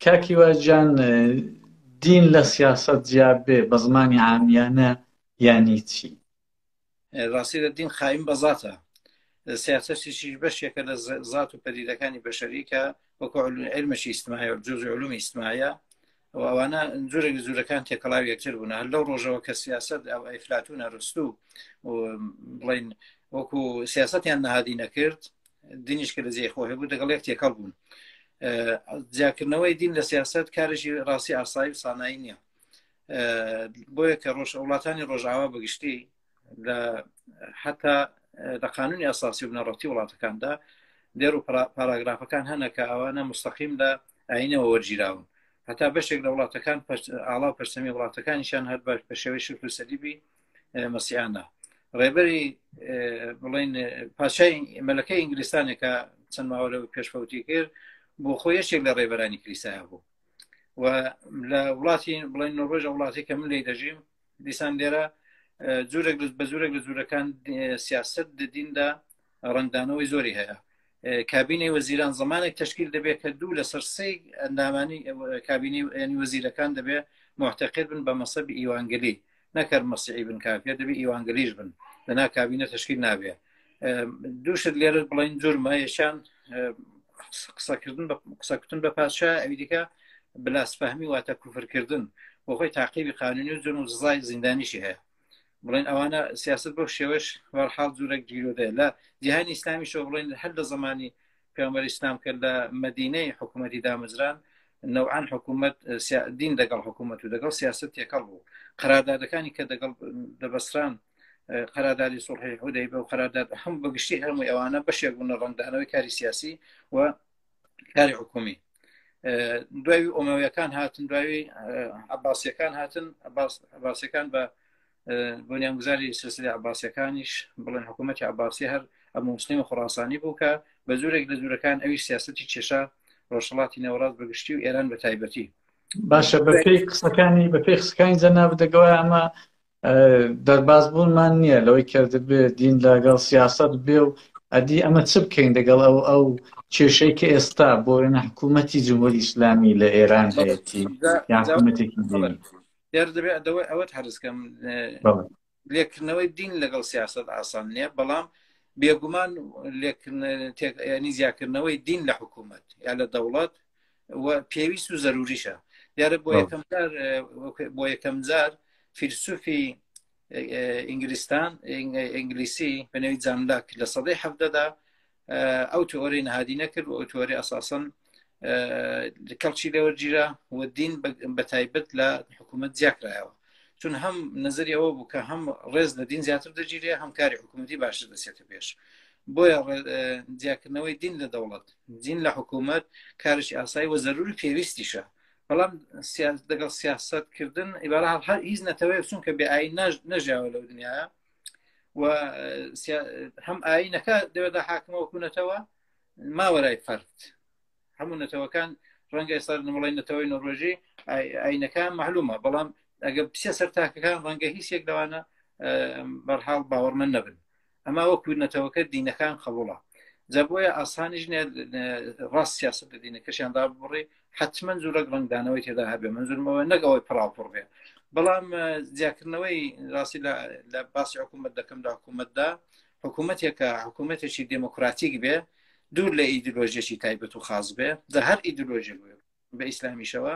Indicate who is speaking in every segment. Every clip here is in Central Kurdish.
Speaker 1: کاکی واجان دین لە سیاسەت جیاب بێ بە زمانی عامیانە یانی چی؟
Speaker 2: ڕاستیدا دین خایم بە زاتە سیاسەتیشی بەشێکە لە زات و پەدیدەکانی بەشەریکە وەکو علمەشی ئیجتیماعی جزء علومی ئیجتیماعیە و ئەوانە زۆرێک زۆرەکان تێکەڵاو یەکتر بوون هەر لەو ڕۆژەوە کە سیاسەت ئەو ئەفلاتون ئەرستو و بڵین وەکو سیاسەتیان نەهادی نەکرد دینیش کە لە جێی خۆ هەبوو لەگەڵ یەک تێکەڵ بوون جیاکردنەوەی دین لە سیاسەت کارێکی ڕاستی ئاسایی و سانایی نییە بۆیە کە وڵاتانی ڕۆژئاوا بەگشتی لە حتا لە قانونی ئەساسی و بنەڕەتی وڵاتەکاندا دێر و پاراگرافەکان هەنە کە ئەوانە مستەقیم لە ئاینەوە وەرگیراون هەتا بەشێک لە وڵاتەکان ئاڵا و پەرچەمی وڵاتەکانیشان هەر بە شێوەی شرک و سەلیبی مەسیحیانە ڕێبەری بڵین پاشای مەلەکەی ئینگلیستانێکە چەند ماوە لەوە پێشفەوتی کرد بۆ خۆی یەکێک لە ڕێبەرانی کلیسایە بوو و لە وڵاتی بڵین نۆڕۆژ وڵاتی کە من لێی دەژیم دیسان لێرە زۆرێک بە زۆرێک لە زۆرەکان سیاسەت دیندا ڕنگدانەوەی زۆری هەیە کابینەی وەزیران زمانێک تشکیل دەبێت کە دوو لە سەرسەی ئەندامانی کابینەی ینی وەزیرەکان دەبێت معتەقد بن بە مەسەبی ئیوانگلی نەکرد مەسیحی بن کافیە دەبێت ئیوانگلیش بن لەنا کابینە تشکیل نابێت دووشت لێرە بڵین جورمە یەشان قسەکردن بە پادشا ئەوی دیکە بلاسفەهمی واتە کوفرکردن بۆ خۆی تاقیبی قانونی و جرم و سزای زیندانیشی هەیە بڵین ئەوانە سیاست بۆ شێوەش وەرحاڵ جوورێک گیرۆدەیە لە جیهانی ئیسلامیشەوە بڵین هەر لە زمانی پێغەمبەری ئیسلام کە لە مەدینەی حکوومەتی دامەزران نەوعان حکوومەت دین لەگەڵ حکوومەت و لەگەڵ سیاست تێکەڵ بوو قەراردادەکانی کە دەبەسران قەراردادی سوڵحی حودەیبە و قەرارداد هەموو بەگشتی هەمووی ئەوانە بەشێک بوون لە ڕەنگدانەوەی کاری سیاسی و کاری حکومی دوای ئۆمەویەکان هاتن دوای عەباسیەکان هاتن عەباسیەکان بە بنیانگوزاری سلسلەی عەباسیەکانیش بڵێن حکوومەتی عەباسی هەر ئەبوو موسڵیم خوڕاسانی بوو کە بە زۆرێک لە زۆرەکان ئەویش سیاسەتی کێشا ڕۆژهەڵاتی نێوەڕاست بەگشتی و ئێران بە تایبەتی
Speaker 1: باشە بەپێی قسەکانی جەناب دەگەوای ئەمە دەربازبوونمان نییە لەوەی کردبێ دین لەگەڵ سیاسەت بێ و ئەدی ئەمە چ بکەین لەگەڵ ئەو کێشەی کە ئێستا بۆ حکوومەتی جمهوری ئیسلامی لە ئێران هەیەتی یان حکوومەتێکی دینی
Speaker 2: دەبێت ئەوەت هەرزکەم لێکردنەوەی دین لەگەڵ سیاست ئاسان نییە بەڵام بێگومان ینی زیاکردنەوەی دین لە حکوومەت یا لە دەوڵەت پێویست و زەروریشە دیارە بۆ یەکەم جار فیلسوفی ئینگلیستان ئینگلیسی بەناوی جان لاک لە سەدەی حەڤدەدا ئەو تیۆرەی نەهادی نەکرد و ئەو تیۆرەی ئەساسەن کەڵکی لێوەرگیرا و دین بە تایبەت لە حکوومەت جیاکرایەوە چون هەم نەزەری ئەوە بوو کە هەم ڕێز لە دین زیاتر دەگیرێ هەم کاری حکوومەتی باشتر دەچێتە پێش بۆیە جیاکردنەوەی دین لە دەوڵەت دین لە حکوومەت کارشی ئاسایی و زەروری پێویستیشە بەڵام لەگەڵ سیاسەتکردن ئیبارە هەر هیچ نەتەوەی چونکە بێ ئاین نەژیاوە لەو دنیاە و هەم ئاینەکە دەوێتە حاکمە وەکوونەتەوە ماوەرای فەرد هەموو نەتەوەکان ڕەنگە ئێستا نمەڵی نەتەوەی نۆڕۆژی ئاینەکان معلومە بەڵام ئەگەر پسە سەرتاکەکان ڕەنگە هیچ یەک لەوانە بەرحاڵ باوەڕمەند نەبن ئەما وەکو نەتەوەکە دینەکان قبوڵە جا بۆیە ئاسانیش ڕاست سیاست لە دینەکەشیاندا بڕی حتمما زۆرەک ڕەنگدانەوەی تێدا هەبێ منزورمەوە نەگەوەی پڕاپڕ بێ بەڵام جیاکردنەوەی ڕاستی لە باسی حکوومەت دەکەم لە حکوومەتدا حکوومەتێکە حکوومەتێکی دموکراتیک بێ دوور لە ئیدئۆلۆژیەکی تایبەت و خاص بێ لە هەر ئیدئۆلۆژی بە ئیسلامیشەوە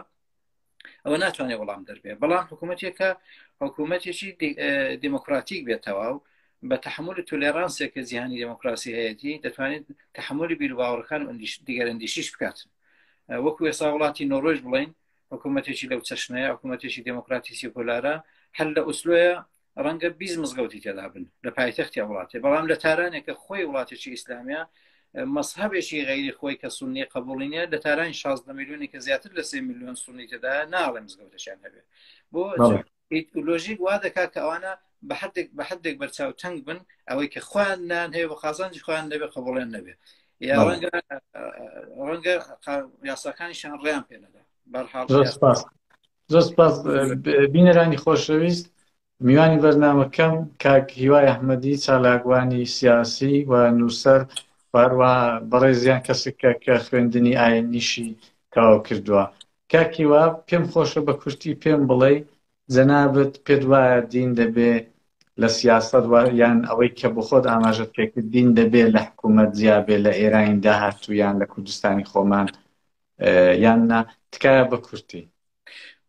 Speaker 2: ئەوە ناتوانێت وەڵام دەربێ بەڵام حکوومەتێکە حکوومەتێکی دموکراتیک بێتەوە و بە تحمل تولێرانسێکە جیهانی دموکراسی هەیەتی دەتوانێت تحملی بیرباوەڕەکان و دیگەرەندیشیش بکاتن وەکو ئێستا وڵاتی نۆڕۆژ بڵین حکوومەتێکی لەو چەشنەیە حکوومەتێکی دموکراتی سیکولارە هەر لە ئوسلۆیە ڕەنگە 20 مزگەوتی تێدا بن لە پایتەختی وڵاتی بەڵام لە تارانێکە خۆی وڵاتێکی ئیسلامیە مەسحەبێکی غەیری خۆی کە سونی قبوڵینە لە تارانی 16 میلیۆنی کە زیاتر لە 3 میلیۆن سونی تێدا ناڵێ مزگەوتەشیان هەبێ بۆ ئیدئۆلۆژیک وا دەکات کە ئەوانە بە حدێک بەرچاو تەنگ بن ئەوەی کە خۆیان نان هەیە بە خازانجی خۆیان نەبێ قبوڵیان نەبێ یا ڕەنگە یاساکانیشان ڕێیان پێ نەدا
Speaker 1: زۆر سپاس بینەرانی خۆشەویست میوانی بەرنامەکەم کاک هیوای ئەحمەدی چالاکوانی سیاسی و نووسەر هەروەها بەڕێزیان کەسێکە کە خوێندنی ئاینیشی تەواو کردووە کاکیوا پێم خۆشە بە کورتی پێم بڵێ جەنابەت پێت وایە دین دەبێ لە سیاسەت یان ئەوەی کە بۆ خۆت ئاماژەت پێکرد دین دەبێ لە حکوومەت جیابێ لە ئێرانی داهاتوو یان لە کوردستانی خۆمان یان نا تکایە بە کورتی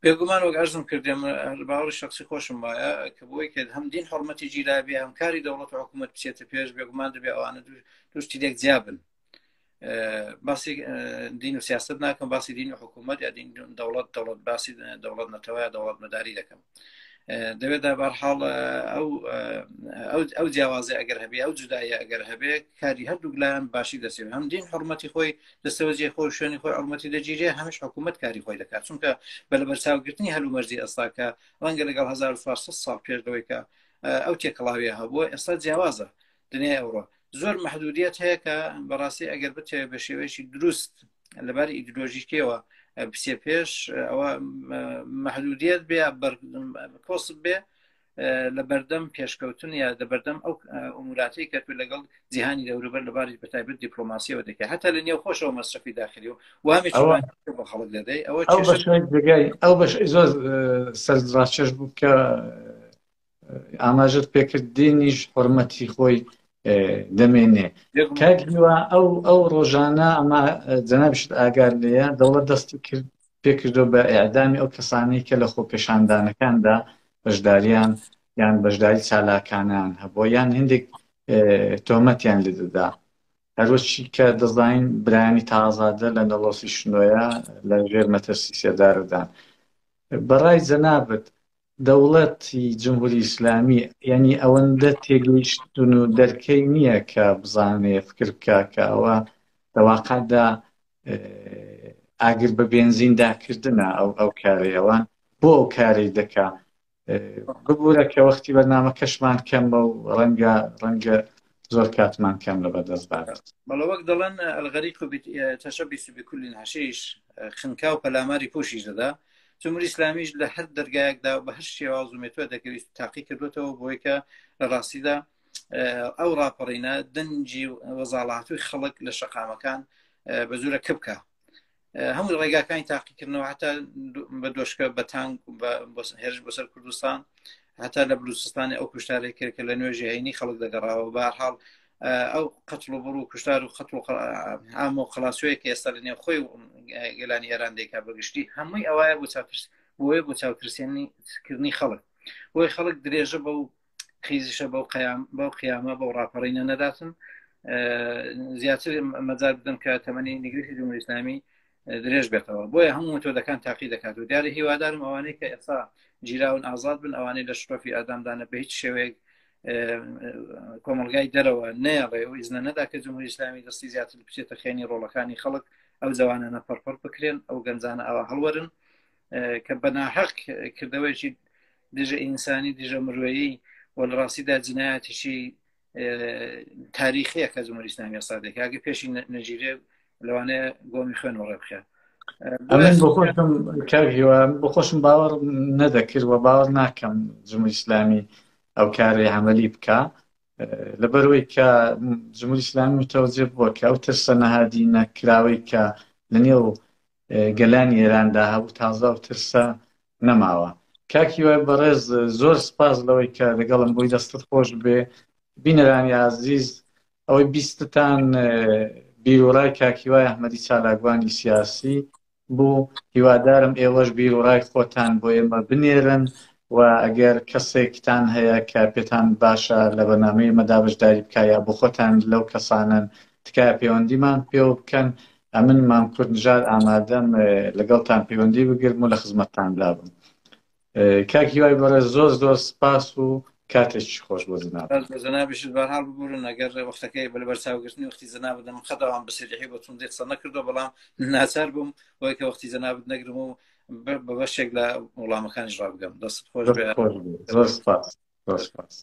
Speaker 2: بێگومان وەک ئەرزم کردم باوەڕی شخصی خۆشم وایە کە بۆی کە هەم دین حڕمەتی گیرابێ هەمکاری دەوڵەت و حکوومەت بچێتە پێش بێگومان دەبێ ئەوانە دوشتی لێک جیابن باسی دین و سیاست ناکەم باسی دین و حکوومەت یا دین دەوڵەت باسی دەوڵەت نەتەوەیە دەوڵەت مەداری دەکەم دەوێت بەرحاڵ ئەو جیاوازە ئەگەر هەبێ ئەو جودایە ئەگەر هەبێ کاری هەردوو لایەن باشی دەسێت هەم دین حڕمەتی خۆی دەستەوەجێ خۆی شوێنی خۆی حڕمەتی دەگیرێ هەمیش حکوومەت کاری خۆی دەکات چونکە بە لە بەرچاوگرتنی هەلومەرجی ئێستاکە ڕەنگە لەگەڵ 1400 ساڵ پێش لەوەیکە ئەو تێکەڵاویە هەبووە ئێستا جیاوازە دنیای ئەوڕۆ زۆر مەحدودیت هەیە کە بەڕاستی ئەگەر بتێ بە شێوەیەکی دروست لەباری ئیدۆلۆژیکەوە پسێ پێش ئەوە مەحدودیت بێ کۆسب بێ لە بەردەم پێشکەوتن یا دەبەردەم ئەو ئوموراتی کە تو لەگەڵ جیهانی دەوروبەر لەباری بەتایبەت دیپلۆماسیەوە دەکەی هەتا لە نێو خۆشەوە مەصرفی داخلی و وامی بە خەڵک دەدەی
Speaker 1: ئەو بەش زۆر سەرڕاکێش بوو کە ئاماژت پێکرد دینیش حڕمەتی خۆی دەمێنێ کاکیوا ئەو ڕۆژانە ئەمە جەنابشت ئاگار لێیە دەوڵەت دەستی کرد پێکردو بە ئیعدامی ئەو کەسانەی کە لە خۆپێشاندانەکاندا بەشداریان یان بەشداری چالاکانیان هەبووە یان هەندێک تۆمەتیان لێ دەدا هەروەشی کە دەزانین برایانی تازادە لە نەڵۆسی شنۆیە لە ژێر مەترسی سێدارەدان بەڕای جەنابەت دەوڵەتی جمهوری ئیسلامی یعنی ئەوەندە تێگەیشتن و دەرکەی نییە کە بزانێ فکر بکە کە ئەوە دەواقعدا ئاگر بە بێنزینداکردنە ئەو کارەیەوان بۆ ئەو کاری دەکا ببوورە کە وەختی بەرنامە کەشمان کەمە و ڕەنگە زۆر کاتمان کەم لە بەدەست بارێت
Speaker 2: بەڵە وەک دەڵێن ئەلغەریق تەشەبیس بكل حشیش خنکا و پەلاماری پوشیش دەدا جمهوری ئیسلامیش لە هەر دەرگایەکدا بە هەر شێواز و مێتۆدە دەکەویست تاقی کردوێتەوە بۆی کە لە ڕاستیدا ئەو ڕاپەڕینە دەنجی وەزاڵاتوی خەڵک لە شەقامەکان بە زورە کبکە هەموو ڕێگاکانی تاقیکردنەوە هەتا بە دۆشکە بە تانک هێرش بەسەر کوردستان هەتا لە بلوچستانی ئەو کوشتارێک کرد کە لە نوێژی هەینی خەڵک دەگەڕاوە بە هەر حاڵ ئەو قەتڵ و بڕ و کوشتار و خەت و ئام و خلاصوەیە کە ئێستا لە نێو خۆی گەلانی ئێران دەیکا بەگشتی هەمووی ئەوایە بۆیە بۆ چاوترسێنیکردنی خەڵک بۆی خەڵک درێژە بەو قیزیشە بەو قیامە بەو ڕاپەڕینە نەداتن زیاتر مەجال بدەن کە تەمەنی نیگرێتی جمهوری ئیسلامی درێژ بێتەوە بۆیە هەموو متۆدەکان تاقی دەکات و دیارە هیوادارم ئەوانەی کە ئێستا جیراون ئازاد بن ئەوانەی لە شرۆفی ئادامدانە بە هیچ شێوەیەک کۆمەلگای دەرەوە نەیەڵێ و ئیزنە نەدا کە جمهوری ئیسلامی دەستی زیاتر بچێتە خێنی ڕۆڵەکانی خەڵک ئەو جوانانە پەرپەر بکرێن ئەو گەنجانە ئەوە هەڵوەرن کە بەناحەق کردەوەیکی دژە ئینسانی دژە مروەیی و لە ڕاستیدا جنایەتیشی تاریخیە کە جمهوری ئیسلامی ئێستا دەکات ئەگە پێشی نەگیرێ لەوانەیە گۆمی خوێنەوە ڕێ بخێ
Speaker 1: ئەمن بۆ خۆشم باوەڕ نەدەکرد و باوەڕ ناکەم جمهوری ئیسلامی ئەو کارەی عەمەلی بکە لەبەرەوەی کە جمهوری ئیسلامی متەوەجێ بووە کە ئەو ترسە نەهادینە کراوەی کە لە نێو گەلانی ئێراندا هەبوو تازە و ترسە نەماوە کاکی وای بەڕێز زۆر سپاس لەوەی کە لەگەڵم بۆی دەستت خۆش بێ بینەرانی عەزیز ئەوەی بیستتان بیرۆڕای کاکیوای ئەحمەدی چالاکوانی سیاسی بوو هیوادارم ئێوەش بیرۆڕای خۆتان بۆ ئێمە بنێرن و ئەگەر کەسێکتان هەیە کە پێتان باشە لە بەرنامەی ئێمەدا بەشداری بکایە بۆ خۆتان لەو کەسانن تکایە پەیوەندیمان پێوە بکەن ئەمن مام کوردنژاد ئامادەم لەگەڵتان پەیوەندی بگرم و لە خزمەتتان دابم کاکیوای بەڕێز زۆر زۆر سپاس و کاتێکی خۆش بۆ
Speaker 2: جەنابیشت بەرحاڵ ببوورن ئەگەر وەختەکەی بە لەبەرچاوگرتنی وەختی جەنابەت دەم خەداوان بەسەریحی بۆ چون قسە نەکردو بەڵام ناچار بووم بۆی کە وەختی جەنابەت نەگرم و بە بەشێک لە وەڵامەکانیش ڕابگەم دەست خۆش بێ
Speaker 1: زۆر سپاس